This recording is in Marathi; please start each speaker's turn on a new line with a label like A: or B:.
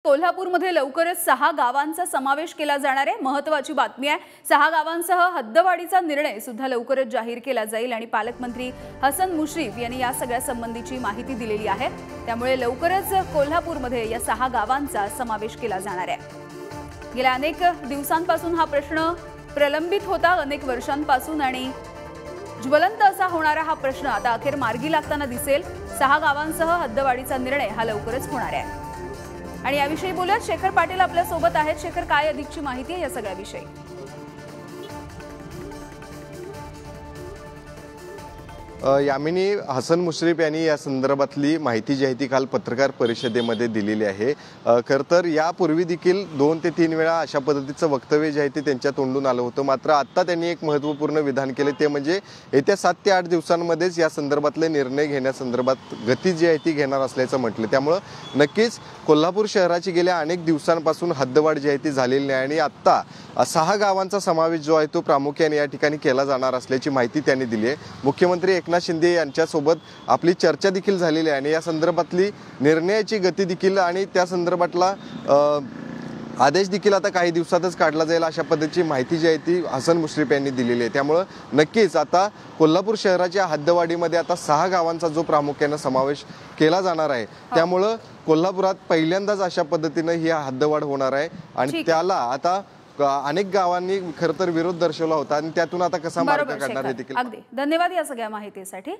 A: कोल्हापूरमध्ये लवकरच 6 गावांचा समावेश केला जाणार आहे। महत्त्वाची बातमी आहे। 6 गावांसह हद्दवाढीचा निर्णय सुद्धा लवकरच जाहीर केला जाईल आणि पालकमंत्री हसन मुश्रीफ यांनी या सगळ्या संबंधीची माहिती दिलेली आहे। त्यामुळे लवकरच कोल्हापूरमध्ये या 6 गावांचा समावेश केला जाणार आहे। गेल्या अनेक दिवसांपासून हा प्रश्न प्रलंबित होता, अनेक वर्षांपासून, आणि ज्वलंत असा होणारा हा प्रश्न आता अखेर मार्गी लागताना दिसेल। 6 गावांसह हद्दवाढीचा निर्णय हा लवकरच होणार आहे। आणि याविषयी बोलूयात, शेखर पाटील आपल्या सोबत आहेत। शेखर, काय अधिकची माहिती आहे या सगळ्याविषयी?
B: यामिनी, हसन मुश्रीफ यांनी या संदर्भातली माहिती जी आहे ती काल पत्रकार परिषदेमध्ये दिलेली आहे। खरं तर यापूर्वी देखील 2 ते 3 वेळा अशा पद्धतीचं वक्तव्य जे आहे ते त्यांच्या तोंडून आलं होतं। मात्र आता त्यांनी एक महत्त्वपूर्ण विधान केले, ते म्हणजे येत्या 7 ते 8 दिवसांमध्येच या संदर्भातले निर्णय घेण्यासंदर्भात गती जी आहे ती घेणार असल्याचं म्हटलं। त्यामुळं नक्कीच कोल्हापूर शहराची गेल्या अनेक दिवसांपासून हद्दवाढ जी आहे ती झालेली नाही आणि आत्ता 6 गावांचा समावेश जो आहे तो प्रामुख्याने या ठिकाणी केला जाणार असल्याची माहिती त्यांनी दिली आहे। मुख्यमंत्री एकनाथ शिंदे यांच्यासोबत आपली चर्चा देखील झालेली आहे आणि या संदर्भातली निर्णयाची गती देखील आणि त्या संदर्भातला आदेश देखील आता काही दिवसातच काढला जाईल अशा पद्धतीची माहिती जी आहे ती हसन मुश्रीफ यांनी दिलेली आहे। त्यामुळे नक्कीच आता कोल्हापूर शहराच्या हद्दवाढीमध्ये आता 6 गावांचा जो प्रामुख्याने समावेश केला जाणार आहे, त्यामुळे कोल्हापुरात पहिल्यांदाच अशा पद्धतीने ही हद्दवाढ होणार आहे आणि त्याला आता अनेक गावांनी खरं तर विरोध दर्शवला होता आणि त्यातून आता कसा मार्ग काढणार आहे देखील।
A: अगदी धन्यवाद या सगळ्या माहितीसाठी।